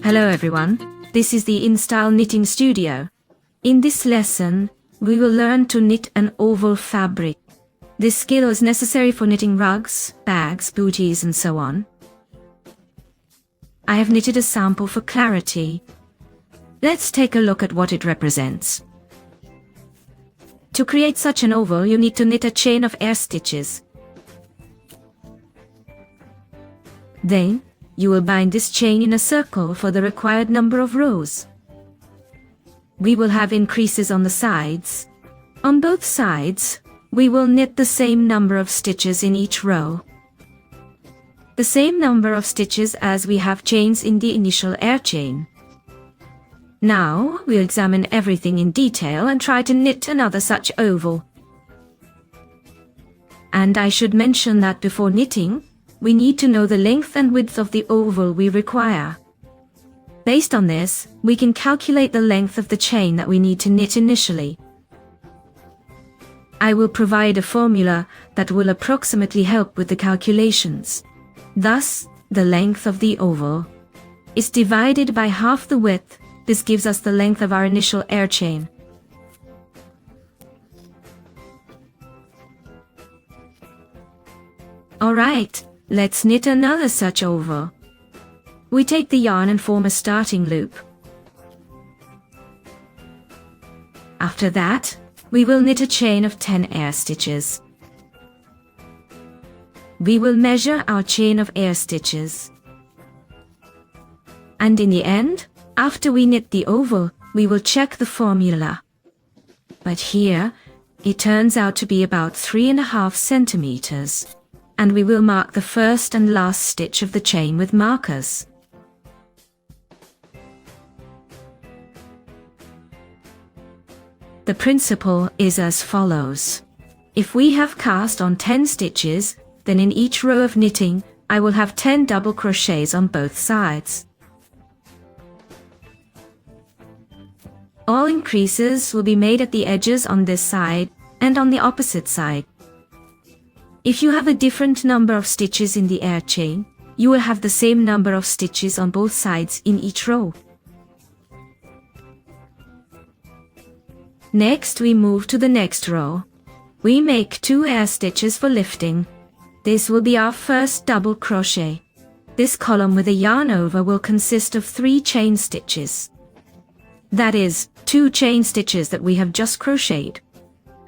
Hello everyone, this is the InStyle Knitting Studio. In this lesson, we will learn to knit an oval fabric. This skill is necessary for knitting rugs, bags, booties and so on. I have knitted a sample for clarity. Let's take a look at what it represents. To create such an oval, you need to knit a chain of air stitches. Then, you will bind this chain in a circle for the required number of rows. We will have increases on the sides. On both sides, we will knit the same number of stitches in each row. The same number of stitches as we have chains in the initial air chain. Now, we'll examine everything in detail and try to knit another such oval. And I should mention that before knitting, we need to know the length and width of the oval we require. Based on this, we can calculate the length of the chain that we need to knit initially. I will provide a formula that will approximately help with the calculations. Thus, the length of the oval is divided by half the width. This gives us the length of our initial air chain. Alright, let's knit another such oval. We take the yarn and form a starting loop. After that, we will knit a chain of 10 air stitches. We will measure our chain of air stitches. And in the end, after we knit the oval, we will check the formula. But here, it turns out to be about 3.5 centimeters. And we will mark the first and last stitch of the chain with markers. The principle is as follows. If we have cast on 10 stitches, then in each row of knitting, I will have 10 double crochets on both sides. All increases will be made at the edges on this side and on the opposite side. If you have a different number of stitches in the air chain, you will have the same number of stitches on both sides in each row. Next, we move to the next row. We make 2 air stitches for lifting. This will be our first double crochet. This column with a yarn over will consist of 3 chain stitches. That is, 2 chain stitches that we have just crocheted.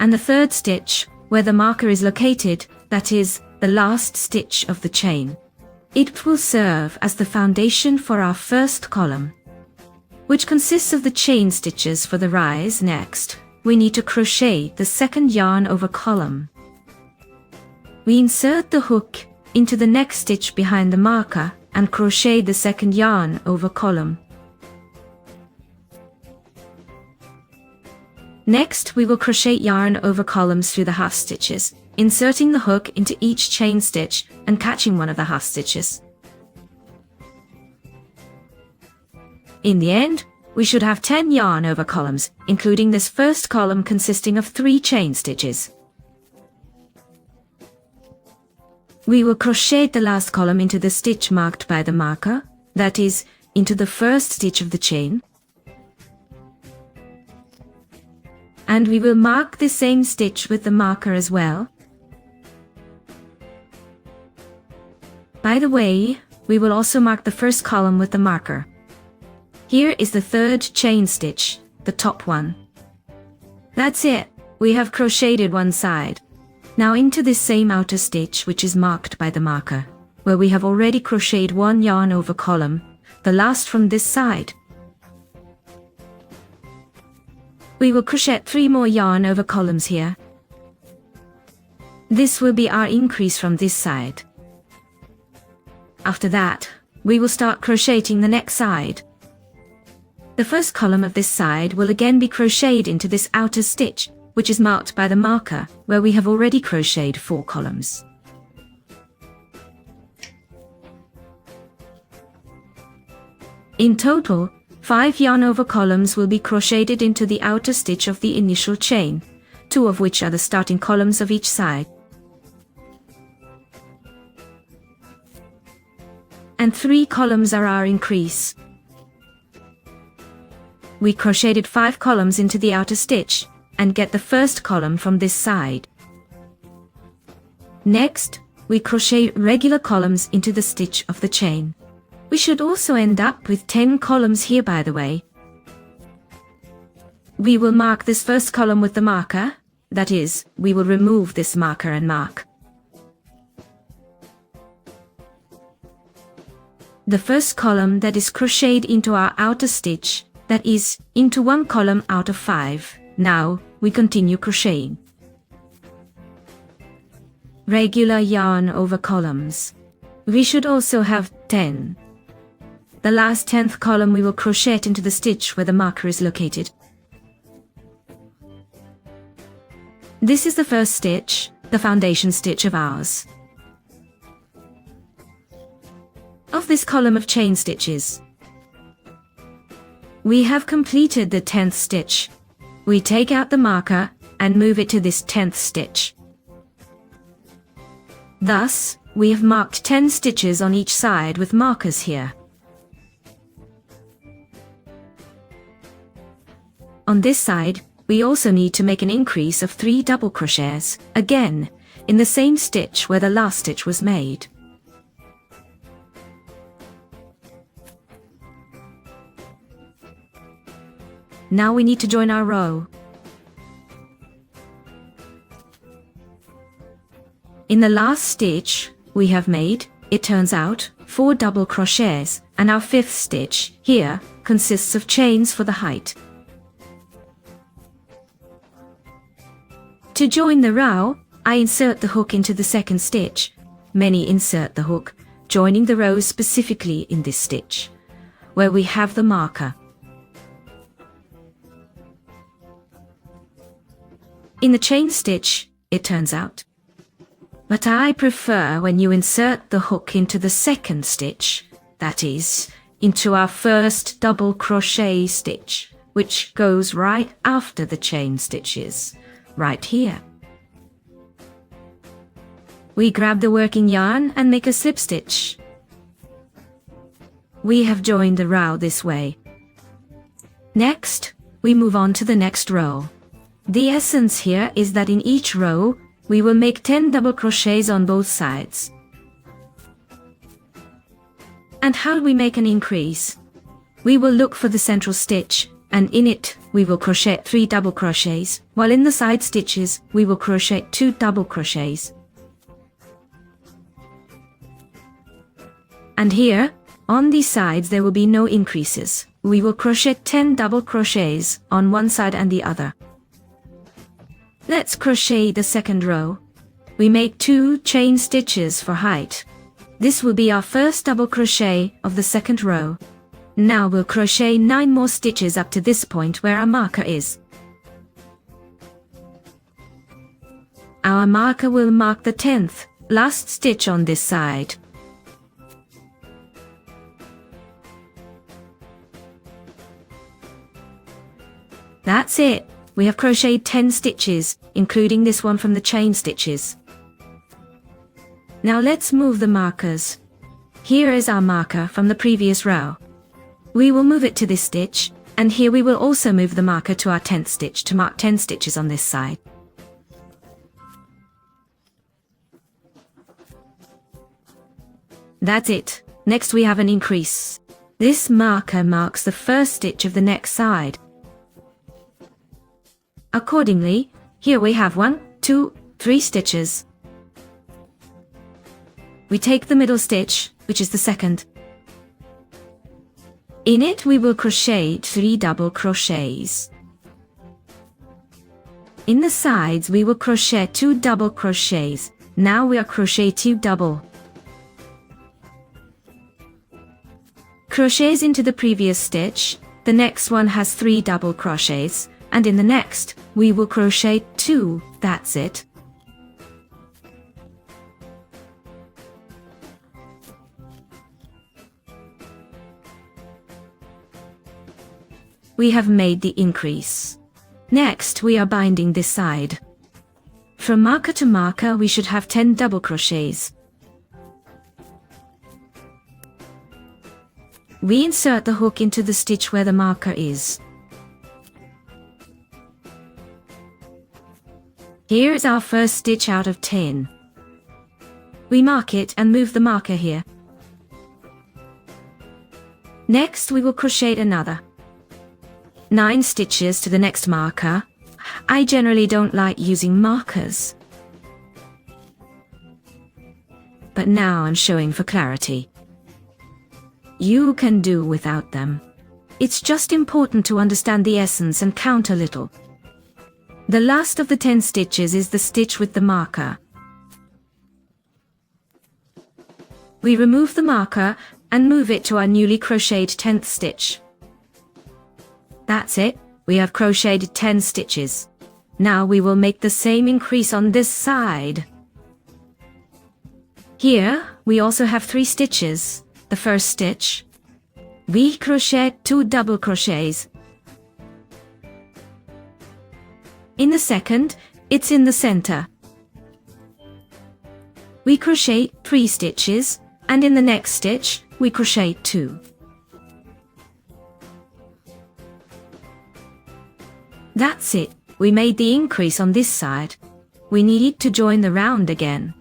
And the third stitch, where the marker is located, that is, the last stitch of the chain. It will serve as the foundation for our first column, which consists of the chain stitches for the rise. Next, we need to crochet the second yarn over column. We insert the hook into the next stitch behind the marker and crochet the second yarn over column. Next, we will crochet yarn over columns through the half stitches, inserting the hook into each chain stitch and catching one of the half stitches. In the end, we should have 10 yarn over columns, including this first column consisting of 3 chain stitches. We will crochet the last column into the stitch marked by the marker, that is, into the first stitch of the chain. And we will mark the same stitch with the marker as well. By the way, we will also mark the first column with the marker. Here is the third chain stitch, the top one. That's it, we have crocheted one side. Now into this same outer stitch which is marked by the marker, where we have already crocheted 1 yarn over column, the last from this side. We will crochet 3 more yarn over columns here. This will be our increase from this side. After that, we will start crocheting the next side. The first column of this side will again be crocheted into this outer stitch, which is marked by the marker, where we have already crocheted 4 columns. In total, 5 yarn over columns will be crocheted into the outer stitch of the initial chain, 2 of which are the starting columns of each side. and 3 columns are our increase. We crocheted 5 columns into the outer stitch, and get the first column from this side. Next, we crochet regular columns into the stitch of the chain. We should also end up with 10 columns here, by the way. We will mark this first column with the marker, that is, we will remove this marker and mark. The first column that is crocheted into our outer stitch, that is, into 1 column out of 5. Now, we continue crocheting. Regular yarn over columns. We should also have 10. The last 10th column we will crochet into the stitch where the marker is located. This is the first stitch, the foundation stitch of ours. Of this column of chain stitches, we have completed the 10th stitch. We take out the marker and move it to this 10th stitch. Thus, we have marked 10 stitches on each side with markers here. On this side, we also need to make an increase of 3 double crochets, again, in the same stitch where the last stitch was made. Now we need to join our row. In the last stitch, we have made, it turns out, 4 double crochets, and our 5th stitch, here, consists of chains for the height. To join the row, I insert the hook into the 2nd stitch. Many insert the hook, joining the rows specifically in this stitch, where we have the marker. In the chain stitch, it turns out. But I prefer when you insert the hook into the 2nd stitch, that is, into our first double crochet stitch, which goes right after the chain stitches, right here. We grab the working yarn and make a slip stitch. We have joined the row this way. Next, we move on to the next row. The essence here is that in each row, we will make 10 double crochets on both sides. And how do we make an increase? We will look for the central stitch, and in it, we will crochet 3 double crochets, while in the side stitches, we will crochet 2 double crochets. And here, on these sides there will be no increases. We will crochet 10 double crochets on one side and the other. Let's crochet the 2nd row. We make 2 chain stitches for height. This will be our first double crochet of the 2nd row. Now we'll crochet 9 more stitches up to this point where our marker is. Our marker will mark the 10th, last stitch on this side. That's it. We have crocheted 10 stitches, including this one from the chain stitches. Now let's move the markers. Here is our marker from the previous row. We will move it to this stitch, and here we will also move the marker to our 10th stitch to mark 10 stitches on this side. That's it. Next we have an increase. This marker marks the first stitch of the next side. Accordingly, here we have 1, 2, 3 stitches. We take the middle stitch, which is the 2nd. In it we will crochet 3 double crochets. In the sides we will crochet 2 double crochets. Now we are crochet 2 double crochets into the previous stitch. The next one has 3 double crochets. And in the next, we will crochet 2, that's it. We have made the increase. Next, we are binding this side. From marker to marker, we should have 10 double crochets. We insert the hook into the stitch where the marker is. Here is our first stitch out of 10. We mark it and move the marker here. Next we will crochet another 9 stitches to the next marker. I generally don't like using markers, but now I'm showing for clarity. You can do without them. It's just important to understand the essence and count a little. The last of the 10 stitches is the stitch with the marker. We remove the marker and move it to our newly crocheted 10th stitch. That's it, we have crocheted 10 stitches. Now we will make the same increase on this side. Here, we also have 3 stitches. The first stitch, we crochet 2 double crochets. In the second, it's in the center. We crochet 3 stitches, and in the next stitch, we crochet 2. That's it, we made the increase on this side. We need to join the round again.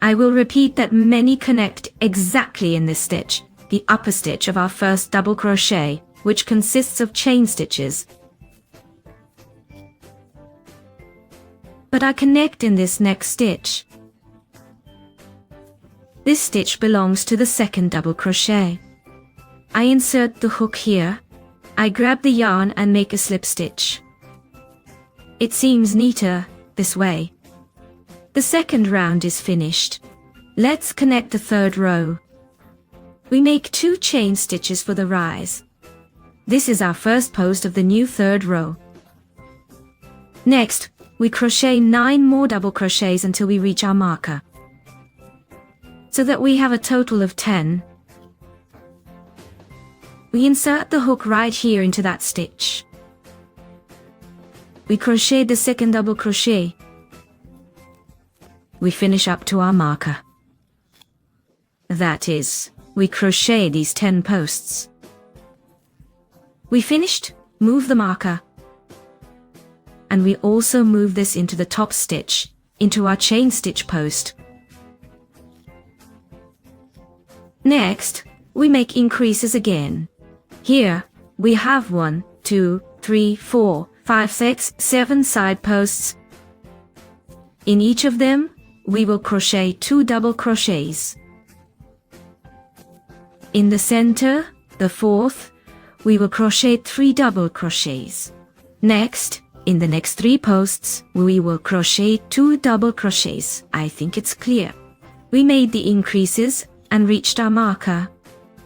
I will repeat that many connect exactly in this stitch, the upper stitch of our first double crochet, which consists of chain stitches. But I connect in this next stitch. This stitch belongs to the second double crochet. I insert the hook here. I grab the yarn and make a slip stitch. It seems neater this way. The second round is finished. Let's connect the third row. We make 2 chain stitches for the rise. This is our first post of the new third row. Next, we crochet 9 more double crochets until we reach our marker, so that we have a total of 10. We insert the hook right here into that stitch. We crochet the second double crochet. We finish up to our marker. That is, we crochet these 10 posts. We finished, move the marker. And we also move this into the top stitch, into our chain stitch post. Next, we make increases again. Here, we have 1, 2, 3, 4, 5, 6, 7 side posts. In each of them, we will crochet 2 double crochets. In the center, the fourth, we will crochet 3 double crochets. Next, in the next 3 posts, we will crochet 2 double crochets. I think it's clear. We made the increases and reached our marker.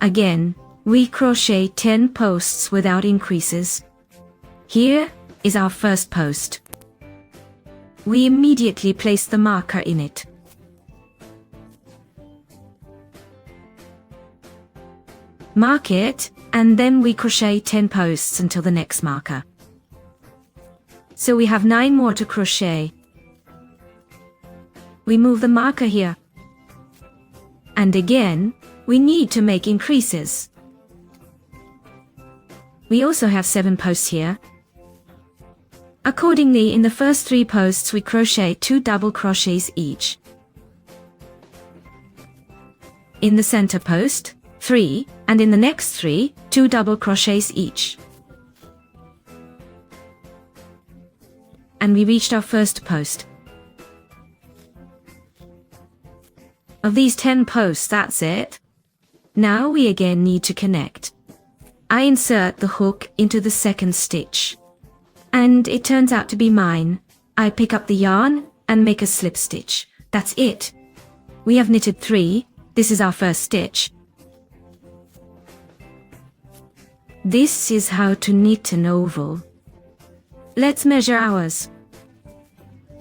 Again, we crochet 10 posts without increases. Here is our first post. We immediately place the marker in it. Mark it, and then we crochet 10 posts until the next marker. So we have 9 more to crochet. We move the marker here. And again, we need to make increases. We also have 7 posts here. Accordingly, in the first 3 posts we crochet 2 double crochets each. In the center post, 3, and in the next 3, 2 double crochets each. And we reached our first post. Of these 10 posts, that's it. Now we again need to connect. I insert the hook into the second stitch. And it turns out to be mine. I pick up the yarn and make a slip stitch. That's it. We have knitted 3. This is our first stitch. This is how to knit an oval. Let's measure ours.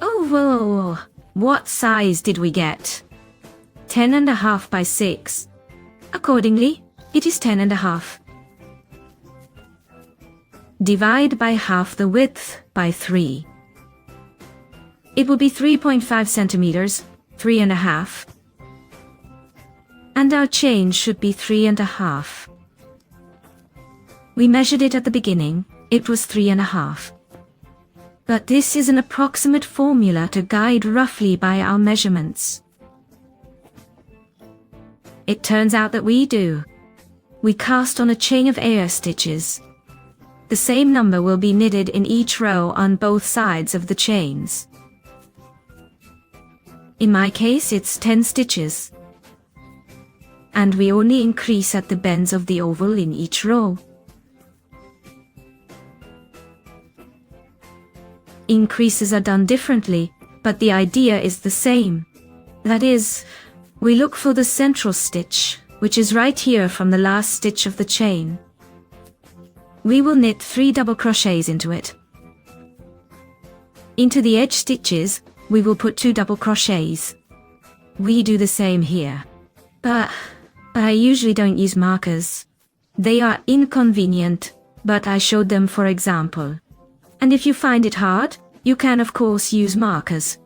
Oval! What size did we get? 10.5 by 6. Accordingly, it is 10.5. Divide by half the width by 3. It will be 3.5 centimeters, 3.5. And our chain should be 3.5. We measured it at the beginning, it was 3.5. But this is an approximate formula to guide roughly by our measurements. It turns out that we do. We cast on a chain of air stitches. The same number will be knitted in each row on both sides of the chains. In my case, it's 10 stitches. And we only increase at the bends of the oval in each row. Increases are done differently, but the idea is the same. That is, we look for the central stitch, which is right here from the last stitch of the chain. We will knit 3 double crochets into it. Into the edge stitches, we will put 2 double crochets. We do the same here. But I usually don't use markers. They are inconvenient, but I showed them for example. And if you find it hard, you can of course use markers.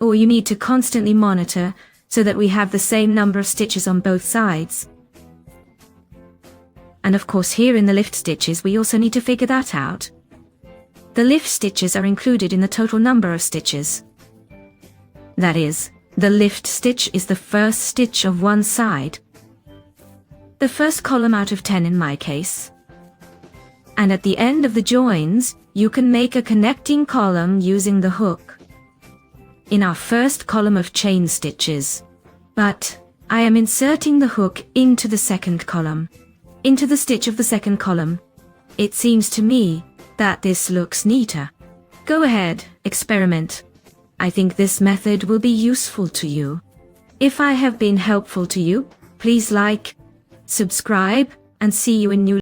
Or you need to constantly monitor, so that we have the same number of stitches on both sides. And of course here in the lift stitches we also need to figure that out. The lift stitches are included in the total number of stitches. That is, the lift stitch is the first stitch of one side. The first column out of 10 in my case. And at the end of the joins, you can make a connecting column using the hook. In our first column of chain stitches. But I am inserting the hook into the second column. Into the stitch of the second column. It seems to me that this looks neater. Go ahead, experiment. I think this method will be useful to you. If I have been helpful to you, please like, subscribe, and see you in new